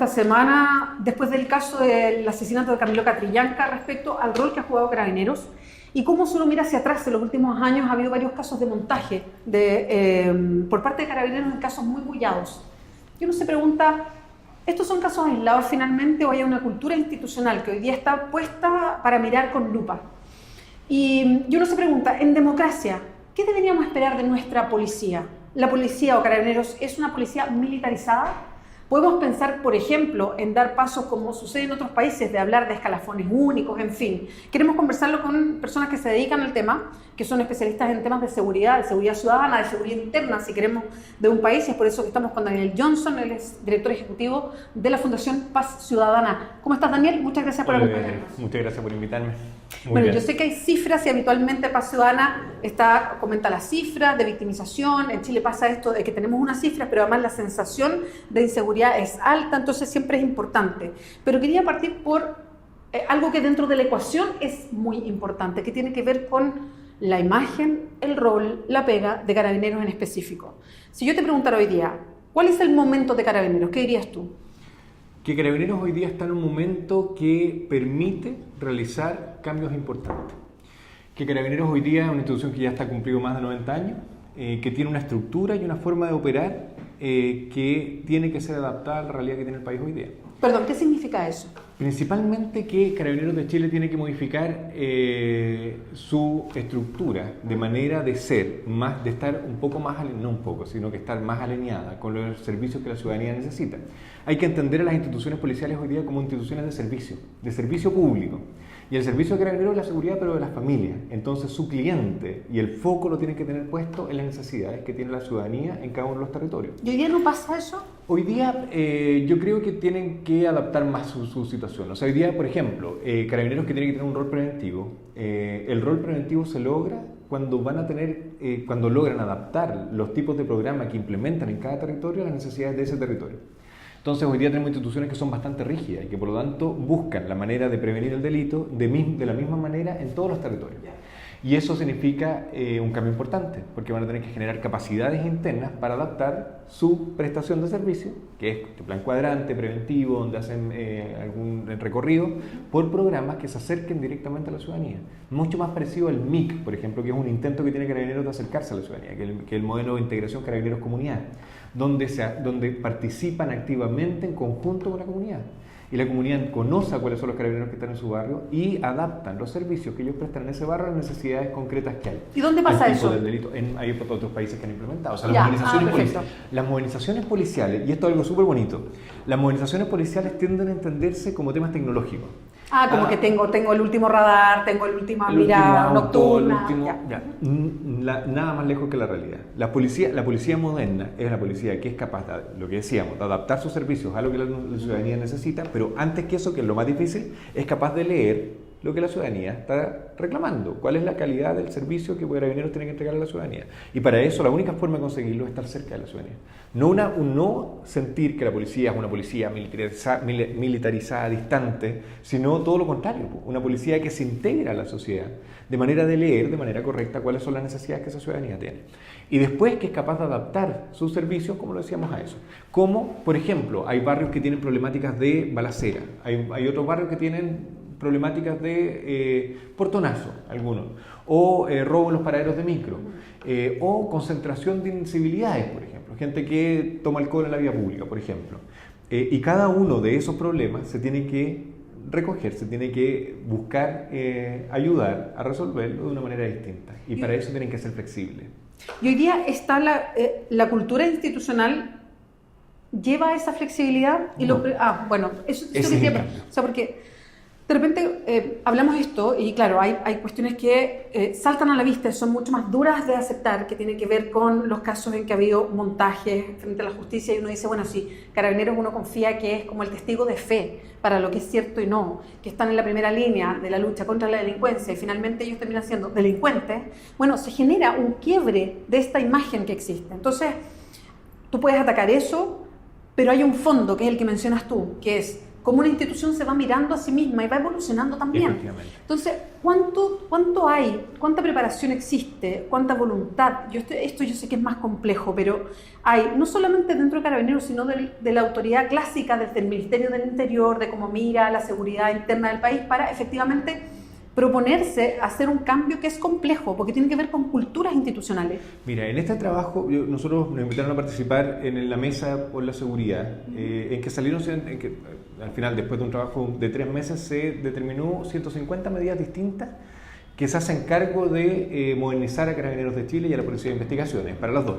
esta semana después del caso del asesinato de Camilo Catrillanca respecto al rol que ha jugado Carabineros y cómo si uno mira hacia atrás en los últimos años ha habido varios casos de montaje por parte de Carabineros en casos muy bullados. Y uno se pregunta, ¿estos son casos aislados finalmente o hay una cultura institucional que hoy día está puesta para mirar con lupa? Y uno se pregunta, en democracia, ¿qué deberíamos esperar de nuestra policía? ¿La policía o Carabineros es una policía militarizada? Podemos pensar, por ejemplo, en dar pasos como sucede en otros países, de hablar de escalafones únicos, en fin. Queremos conversarlo con personas que se dedican al tema, que son especialistas en temas de seguridad ciudadana, de seguridad interna, si queremos, de un país. Y es por eso que estamos con Daniel Johnson, él es director ejecutivo de la Fundación Paz Ciudadana. ¿Cómo estás, Daniel? Muchas gracias por acompañarnos. Muchas gracias por invitarme. Bueno, yo sé que hay cifras y habitualmente Paz Ciudadana comenta las cifras de victimización. En Chile pasa esto de que tenemos unas cifras, pero además la sensación de inseguridad es alta, entonces siempre es importante. Pero quería partir por algo que dentro de la ecuación es muy importante, que tiene que ver con la imagen, el rol, la pega de Carabineros en específico. Si yo te preguntara hoy día, ¿cuál es el momento de Carabineros? ¿Qué dirías tú? Que Carabineros hoy día está en un momento que permite realizar cambios importantes. Que Carabineros hoy día es una institución que ya está cumplido más de 90 años, que tiene una estructura y una forma de operar que tiene que ser adaptada a la realidad que tiene el país hoy día. Perdón, ¿qué significa eso? Principalmente que Carabineros de Chile tiene que modificar su estructura de manera de ser, de estar un poco más, no un poco, sino que estar más alineada con los servicios que la ciudadanía necesita. Hay que entender a las instituciones policiales hoy día como instituciones de servicio público. Y el servicio de Carabineros es la seguridad, pero de las familias. Entonces su cliente y el foco lo tienen que tener puesto en las necesidades que tiene la ciudadanía en cada uno de los territorios. ¿Y hoy día no pasa eso? Hoy día yo creo que tienen que adaptar más su situación. O sea, hoy día, por ejemplo, Carabineros que tiene que tener un rol preventivo, el rol preventivo se logra cuando cuando logran adaptar los tipos de programas que implementan en cada territorio a las necesidades de ese territorio. Entonces hoy día tenemos instituciones que son bastante rígidas y que por lo tanto buscan la manera de prevenir el delito de la misma manera en todos los territorios. Y eso significa un cambio importante, porque van a tener que generar capacidades internas para adaptar su prestación de servicio, que es el plan cuadrante, preventivo, donde hacen algún recorrido, por programas que se acerquen directamente a la ciudadanía. Mucho más parecido al MIC, por ejemplo, que es un intento que tiene Carabineros de acercarse a la ciudadanía, que es el modelo de integración Carabineros-Comunidad, donde participan activamente en conjunto con la comunidad. Y la comunidad conoce cuáles son los carabineros que están en su barrio y adaptan los servicios que ellos prestan en ese barrio a las necesidades concretas que hay. ¿Y dónde pasa eso? Del delito. Hay otros países que han implementado. O sea, las movilizaciones policiales, y esto es algo súper bonito, las movilizaciones policiales tienden a entenderse como temas tecnológicos. Como que tengo el último radar, tengo el última mirada nocturna. Nada más lejos que la realidad. La policía moderna es la policía que es capaz de, lo que decíamos, de adaptar sus servicios a lo que la ciudadanía necesita, pero antes que eso, que es lo más difícil, es capaz de leer lo que la ciudadanía está reclamando, cuál es la calidad del servicio que Carabineros tiene que entregar a la ciudadanía. Y para eso la única forma de conseguirlo es estar cerca de la ciudadanía. No sentir que la policía es una policía militarizada, distante, sino todo lo contrario, una policía que se integra a la sociedad de manera de leer de manera correcta cuáles son las necesidades que esa ciudadanía tiene. Y después que es capaz de adaptar sus servicios, como lo decíamos, a eso. Como, por ejemplo, hay barrios que tienen problemáticas de balacera, hay otros barrios que tienen problemáticas de portonazo, algunos, o robo en los paraderos de micro, o concentración de incivilidades, por ejemplo, gente que toma alcohol en la vía pública, por ejemplo. Y cada uno de esos problemas se tiene que recoger, se tiene que buscar ayudar a resolverlo de una manera distinta. Y para eso tienen que ser flexibles. Y hoy día está la cultura institucional lleva a esa flexibilidad y no. Eso o sea, porque de repente hablamos de esto y claro, hay cuestiones que saltan a la vista y son mucho más duras de aceptar, que tienen que ver con los casos en que ha habido montajes frente a la justicia y uno dice, bueno, sí, Carabineros uno confía que es como el testigo de fe para lo que es cierto y no, que están en la primera línea de la lucha contra la delincuencia y finalmente ellos terminan siendo delincuentes. Bueno, se genera un quiebre de esta imagen que existe. Entonces, tú puedes atacar eso, pero hay un fondo que es el que mencionas tú, que es cómo una institución se va mirando a sí misma y va evolucionando también. Entonces, ¿cuánto hay? ¿Cuánta preparación existe? ¿Cuánta voluntad? Esto yo sé que es más complejo, pero hay, no solamente dentro de Carabineros, sino de la autoridad clásica, desde el Ministerio del Interior, de cómo mira la seguridad interna del país, para efectivamente proponerse hacer un cambio que es complejo, porque tiene que ver con culturas institucionales. Mira, en este trabajo nosotros nos invitaron a participar en la mesa por la seguridad, en que salieron, en que al final, después de un trabajo de 3 meses, se determinó 150 medidas distintas que se hacen cargo de modernizar a Carabineros de Chile y a la Policía de Investigaciones, para las dos.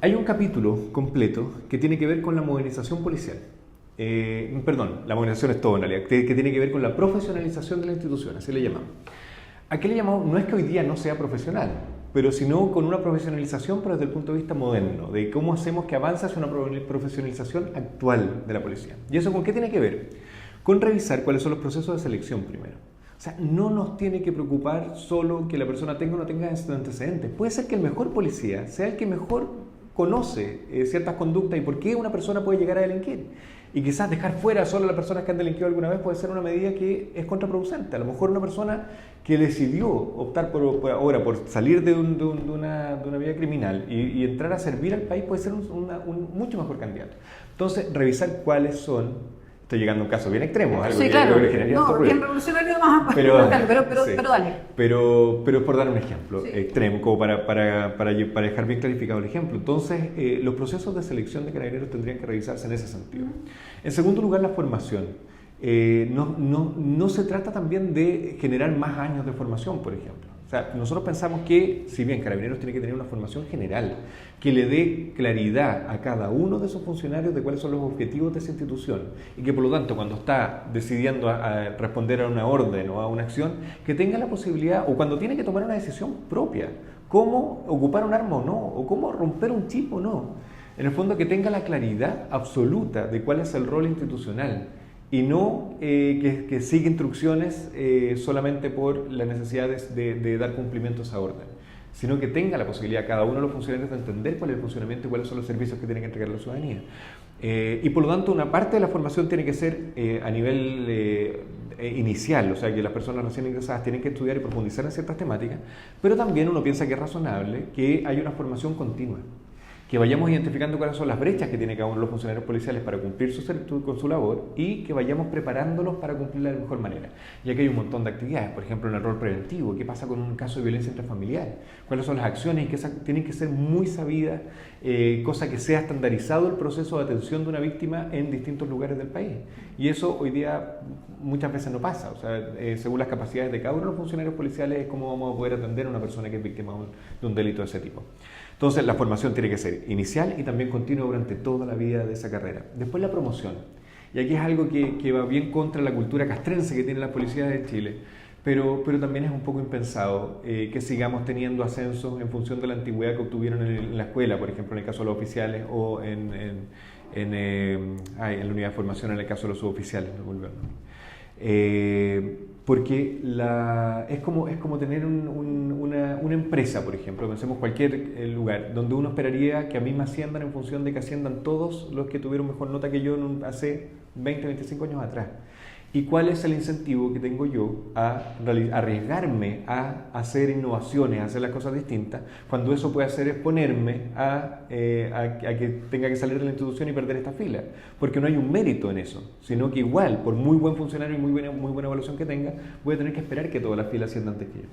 Hay un capítulo completo que tiene que ver con la modernización policial. La modernización es todo en realidad, que tiene que ver con la profesionalización de la institución, así le llamamos. ¿A qué le llamamos? No es que hoy día no sea profesional, pero sino con una profesionalización, pero desde el punto de vista moderno, de cómo hacemos que avance hacia una profesionalización actual de la policía. ¿Y eso con qué tiene que ver? Con revisar cuáles son los procesos de selección primero. O sea, no nos tiene que preocupar solo que la persona tenga o no tenga antecedentes. Puede ser que el mejor policía sea el que mejor conoce ciertas conductas y por qué una persona puede llegar a delinquir. Y quizás dejar fuera solo a las personas que han delinquido alguna vez puede ser una medida que es contraproducente. A lo mejor una persona que decidió optar por salir de una vida criminal y entrar a servir al país puede ser un mucho mejor candidato. Entonces, revisar cuáles son... Estoy llegando a un caso bien extremo, algo sí, que claro. creo que generaría no, bien revolucionario más, pero dale. Pero es por dar un ejemplo sí. extremo, como para dejar bien clarificado el ejemplo. Entonces, los procesos de selección de carabineros tendrían que revisarse en ese sentido. En segundo lugar, la formación. No se trata también de generar más años de formación, por ejemplo. O sea, nosotros pensamos que, si bien Carabineros tiene que tener una formación general, que le dé claridad a cada uno de sus funcionarios de cuáles son los objetivos de esa institución y que por lo tanto cuando está decidiendo a responder a una orden o a una acción, que tenga la posibilidad, o cuando tiene que tomar una decisión propia, cómo ocupar un arma o no, o cómo romper un chip o no. En el fondo, que tenga la claridad absoluta de cuál es el rol institucional y no que siga instrucciones solamente por la necesidad de dar cumplimiento a esa orden, sino que tenga la posibilidad cada uno de los funcionarios de entender cuál es el funcionamiento y cuáles son los servicios que tienen que entregar a la ciudadanía. Y por lo tanto, una parte de la formación tiene que ser a nivel inicial, o sea que las personas recién ingresadas tienen que estudiar y profundizar en ciertas temáticas, pero también uno piensa que es razonable que haya una formación continua, que vayamos identificando cuáles son las brechas que tiene cada uno de los funcionarios policiales para cumplir con su labor y que vayamos preparándolos para cumplirla de la mejor manera. Y aquí hay un montón de actividades, por ejemplo, en el rol preventivo, ¿qué pasa con un caso de violencia intrafamiliar? ¿Cuáles son las acciones que tienen que ser muy sabidas, cosa que sea estandarizado el proceso de atención de una víctima en distintos lugares del país? Y eso hoy día muchas veces no pasa, o sea, según las capacidades de cada uno de los funcionarios policiales es cómo vamos a poder atender a una persona que es víctima de un delito de ese tipo. Entonces, la formación tiene que ser inicial y también continua durante toda la vida de esa carrera. Después, la promoción. Y aquí es algo que va bien contra la cultura castrense que tiene la policía de Chile, pero también es un poco impensado que sigamos teniendo ascensos en función de la antigüedad que obtuvieron en la escuela, por ejemplo, en el caso de los oficiales, o en la unidad de formación en el caso de los suboficiales. Porque es como tener una empresa, por ejemplo, pensemos cualquier lugar, donde uno esperaría que a mí me asciendan en función de que asciendan todos los que tuvieron mejor nota que yo hace 20, 25 años atrás. ¿Y cuál es el incentivo que tengo yo a arriesgarme a hacer innovaciones, a hacer las cosas distintas, cuando eso puede hacer exponerme a que tenga que salir de la institución y perder esta fila? Porque no hay un mérito en eso, sino que igual, por muy buen funcionario y muy buena evaluación que tenga, voy a tener que esperar que todas las filas asciendan antes que yo.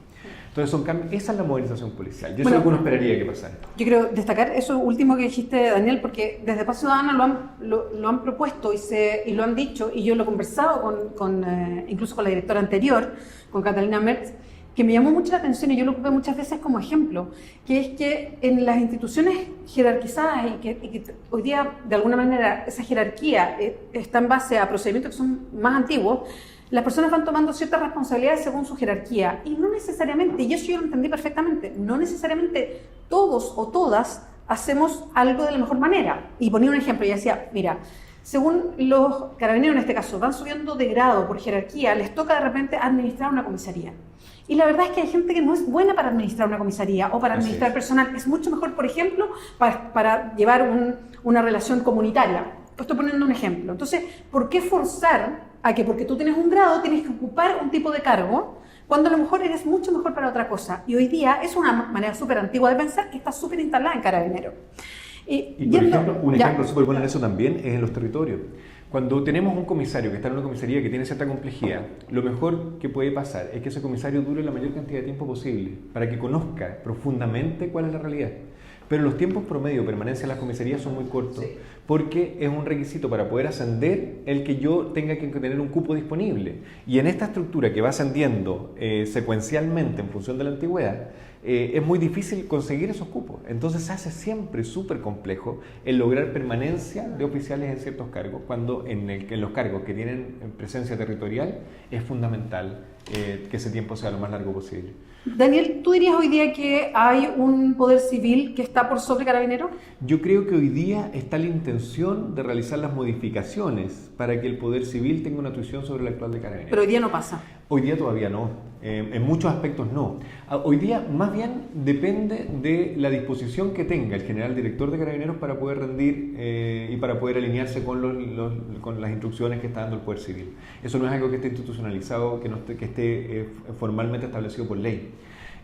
Entonces son cambios, esa es la modernización policial. Yo eso es lo que uno esperaría que pasara. Yo quiero destacar eso último que dijiste, Daniel, porque desde Paz Ciudadana lo han propuesto y lo han dicho, y yo lo he conversado incluso con la directora anterior, con Catalina Merz, que me llamó mucho la atención y yo lo ocupé muchas veces como ejemplo, que es que en las instituciones jerarquizadas y que hoy día de alguna manera esa jerarquía está en base a procedimientos que son más antiguos, las personas van tomando ciertas responsabilidades según su jerarquía y no necesariamente, y eso yo lo entendí perfectamente, no necesariamente todos o todas hacemos algo de la mejor manera. Y ponía un ejemplo y decía, mira, según los carabineros en este caso van subiendo de grado por jerarquía, les toca de repente administrar una comisaría. Y la verdad es que hay gente que no es buena para administrar una comisaría o para administrar personal. Es mucho mejor, por ejemplo, para llevar una relación comunitaria. Estoy poniendo un ejemplo. Entonces, ¿por qué forzar a que porque tú tienes un grado tienes que ocupar un tipo de cargo cuando a lo mejor eres mucho mejor para otra cosa? Y hoy día es una manera súper antigua de pensar que está súper instalada en Carabineros. Y por ejemplo, un ejemplo súper bueno en eso también es en los territorios. Cuando tenemos un comisario que está en una comisaría que tiene cierta complejidad, lo mejor que puede pasar es que ese comisario dure la mayor cantidad de tiempo posible para que conozca profundamente cuál es la realidad. Pero los tiempos promedio de permanencia en las comisarías son muy cortos, sí, porque es un requisito para poder ascender el que yo tenga que tener un cupo disponible. Y en esta estructura que va ascendiendo secuencialmente en función de la antigüedad, es muy difícil conseguir esos cupos. Entonces se hace siempre súper complejo el lograr permanencia de oficiales en ciertos cargos, cuando en los cargos que tienen presencia territorial es fundamental que ese tiempo sea lo más largo posible. Daniel, ¿tú dirías hoy día que hay un poder civil que está por sobre Carabineros? Yo creo que hoy día está la intención de realizar las modificaciones para que el poder civil tenga una tuición sobre el actual de Carabineros. Pero hoy día no pasa. Hoy día todavía no, en muchos aspectos no. Hoy día más bien depende de la disposición que tenga el general director de Carabineros para poder rendir y para poder alinearse con las instrucciones que está dando el Poder Civil. Eso no es algo que esté institucionalizado, que esté formalmente establecido por ley.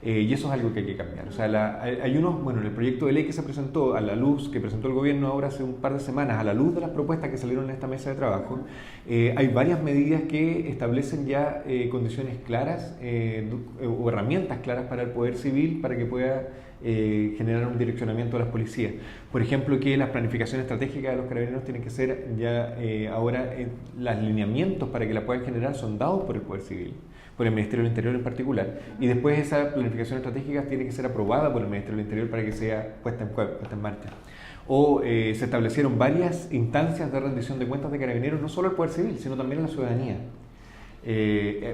Y eso es algo que hay que cambiar. O sea, hay bueno, en el proyecto de ley que se presentó a la luz, que presentó el gobierno ahora hace un par de semanas, a la luz de las propuestas que salieron en esta mesa de trabajo, hay varias medidas que establecen ya condiciones claras o herramientas claras para el Poder Civil para que pueda generar un direccionamiento a las policías. Por ejemplo, que las planificaciones estratégicas de los carabineros tienen que ser ya ahora, los lineamientos para que la puedan generar son dados por el Poder Civil, por el Ministerio del Interior en particular, y después esa planificación estratégica tiene que ser aprobada por el Ministerio del Interior para que sea puesta en marcha. O se establecieron varias instancias de rendición de cuentas de carabineros, no solo al Poder Civil, sino también a la ciudadanía,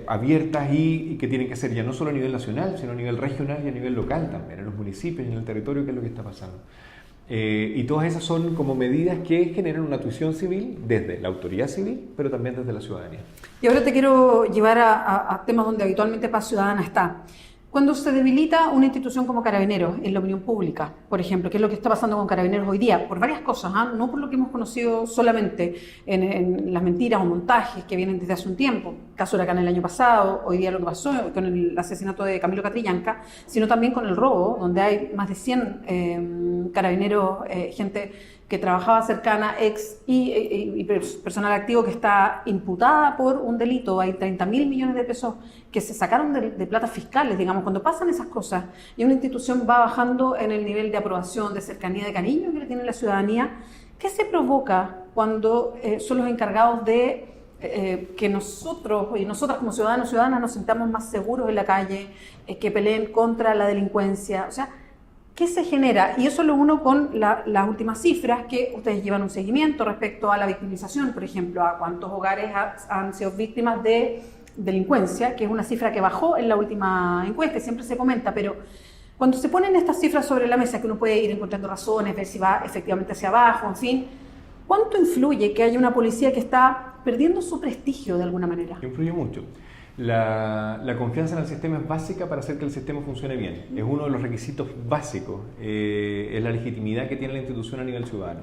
abiertas y que tienen que ser ya no solo a nivel nacional, sino a nivel regional y a nivel local también, en los municipios y en el territorio, que es lo que está pasando. Y todas esas son como medidas que generan una tuición civil desde la autoridad civil, pero también desde la ciudadanía. Y ahora te quiero llevar a temas donde habitualmente Paz Ciudadana está. Cuando se debilita una institución como Carabineros en la opinión pública, por ejemplo, que es lo que está pasando con Carabineros hoy día, por varias cosas, no por lo que hemos conocido solamente en las mentiras o montajes que vienen desde hace un tiempo, caso Huracán el año pasado, hoy día lo que pasó con el asesinato de Camilo Catrillanca, sino también con el robo, donde hay más de 100 carabineros, gente que trabajaba cercana, ex y personal activo que está imputada por un delito. Hay 30.000 millones de pesos que se sacaron de platas fiscales, digamos. Cuando pasan esas cosas y una institución va bajando en el nivel de aprobación, de cercanía, de cariño que le tiene la ciudadanía, ¿qué se provoca cuando son los encargados de que nosotros y nosotras como ciudadanos y ciudadanas nos sintamos más seguros en la calle, que peleen contra la delincuencia? O sea, ¿qué se genera? Y eso lo uno con las últimas cifras que ustedes llevan un seguimiento respecto a la victimización, por ejemplo, a cuántos hogares han sido víctimas de delincuencia, que es una cifra que bajó en la última encuesta, siempre se comenta, pero cuando se ponen estas cifras sobre la mesa, que uno puede ir encontrando razones, ver si va efectivamente hacia abajo, en fin, ¿cuánto influye que haya una policía que está perdiendo su prestigio de alguna manera? Influye mucho. La confianza en el sistema es básica para hacer que el sistema funcione bien. Es uno de los requisitos básicos, es la legitimidad que tiene la institución a nivel ciudadano.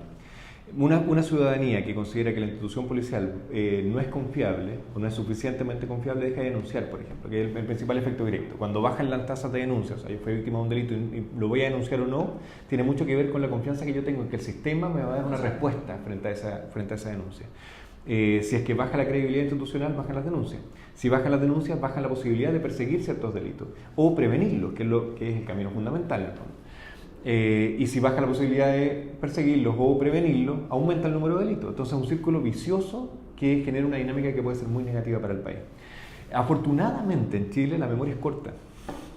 Una ciudadanía que considera que la institución policial no es confiable o no es suficientemente confiable deja de denunciar, por ejemplo, que es el principal efecto directo. Cuando bajan las tasas de denuncias, o sea, yo fui víctima de un delito y lo voy a denunciar o no, tiene mucho que ver con la confianza que yo tengo en que el sistema me va a dar una respuesta frente a esa denuncia. Si es que baja la credibilidad institucional, bajan las denuncias. Si bajan las denuncias, baja la posibilidad de perseguir ciertos delitos o prevenirlos, que es el camino fundamental en el fondo. Y si baja la posibilidad de perseguirlos o prevenirlos, aumenta el número de delitos. Entonces es un círculo vicioso que genera una dinámica que puede ser muy negativa para el país. Afortunadamente en Chile la memoria es corta.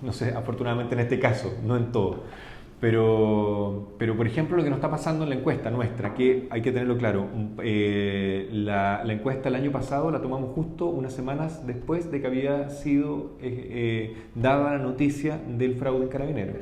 No sé, afortunadamente en este caso, no en todo. Pero por ejemplo, lo que nos está pasando en la encuesta nuestra, que hay que tenerlo claro, la encuesta el año pasado la tomamos justo unas semanas después de que había sido dada la noticia del fraude en Carabineros.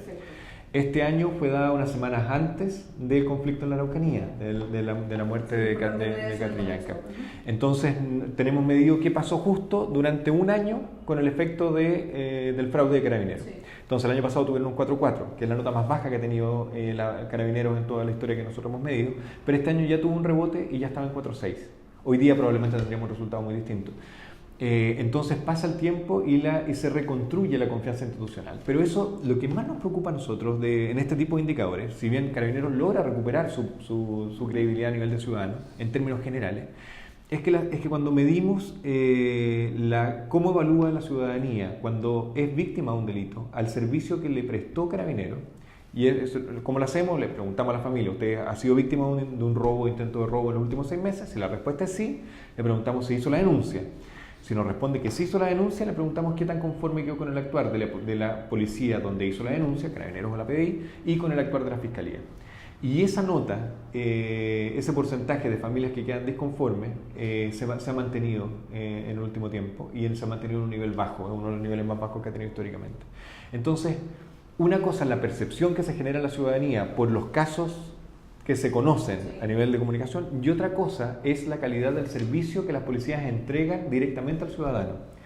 Este año fue dada unas semanas antes del conflicto en la Araucanía, de la muerte de Catrillanca. Entonces, tenemos medido qué pasó justo durante un año con el efecto del fraude de Carabineros. Sí. Entonces, el año pasado tuvieron un 4.4, que es la nota más baja que ha tenido Carabineros en toda la historia que nosotros hemos medido, pero este año ya tuvo un rebote y ya estaba en 4.6. Hoy día probablemente tendríamos resultados muy distintos. Entonces pasa el tiempo y se reconstruye la confianza institucional. Pero eso, lo que más nos preocupa a nosotros en este tipo de indicadores, si bien Carabineros logra recuperar su credibilidad a nivel de ciudadano, en términos generales, es que cuando medimos cómo evalúa la ciudadanía cuando es víctima de un delito, al servicio que le prestó Carabineros, y ¿cómo lo hacemos? Le preguntamos a la familia, ¿usted ha sido víctima de un robo, intento de robo en los últimos 6 meses? Si la respuesta es sí, le preguntamos si hizo la denuncia. Si nos responde que sí hizo la denuncia, le preguntamos qué tan conforme quedó con el actuar de la policía donde hizo la denuncia, Carabineros o la PDI, y con el actuar de la Fiscalía. Y esa nota, ese porcentaje de familias que quedan disconformes, se ha mantenido en el último tiempo y se ha mantenido en un nivel bajo, es uno de los niveles más bajos que ha tenido históricamente. Entonces, una cosa es la percepción que se genera en la ciudadanía por los casos que se conocen a nivel de comunicación, y otra cosa es la calidad del servicio que las policías entregan directamente al ciudadano.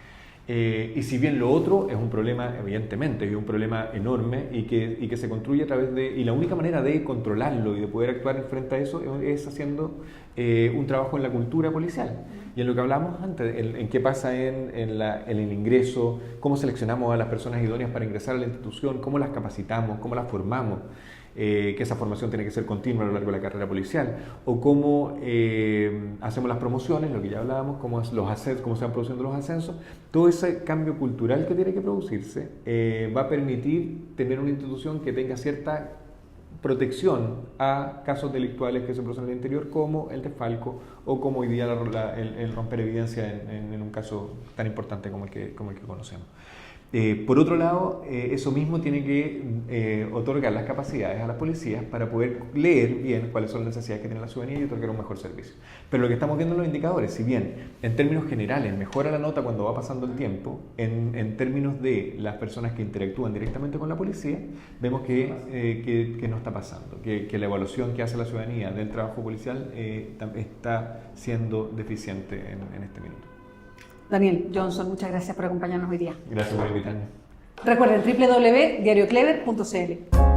Y si bien lo otro es un problema, evidentemente, es un problema enorme y que se construye a través y la única manera de controlarlo y de poder actuar frente a eso es haciendo un trabajo en la cultura policial. Y en lo que hablamos antes, en qué pasa en el ingreso, cómo seleccionamos a las personas idóneas para ingresar a la institución, cómo las capacitamos, cómo las formamos. Que esa formación tiene que ser continua a lo largo de la carrera policial, o cómo hacemos las promociones, lo que ya hablábamos, cómo se van produciendo los ascensos. Todo ese cambio cultural que tiene que producirse va a permitir tener una institución que tenga cierta protección a casos delictuales que se producen en el interior, como el desfalco o como hoy día el romper evidencia en un caso tan importante como el que conocemos. Por otro lado, eso mismo tiene que otorgar las capacidades a las policías para poder leer bien cuáles son las necesidades que tiene la ciudadanía y otorgar un mejor servicio. Pero lo que estamos viendo en los indicadores, si bien en términos generales mejora la nota cuando va pasando el tiempo, en términos de las personas que interactúan directamente con la policía, vemos que no está pasando, que la evaluación que hace la ciudadanía del trabajo policial está siendo deficiente en este minuto. Daniel Johnson, muchas gracias por acompañarnos hoy día. Gracias por invitarme. Recuerden www.diarioclever.cl.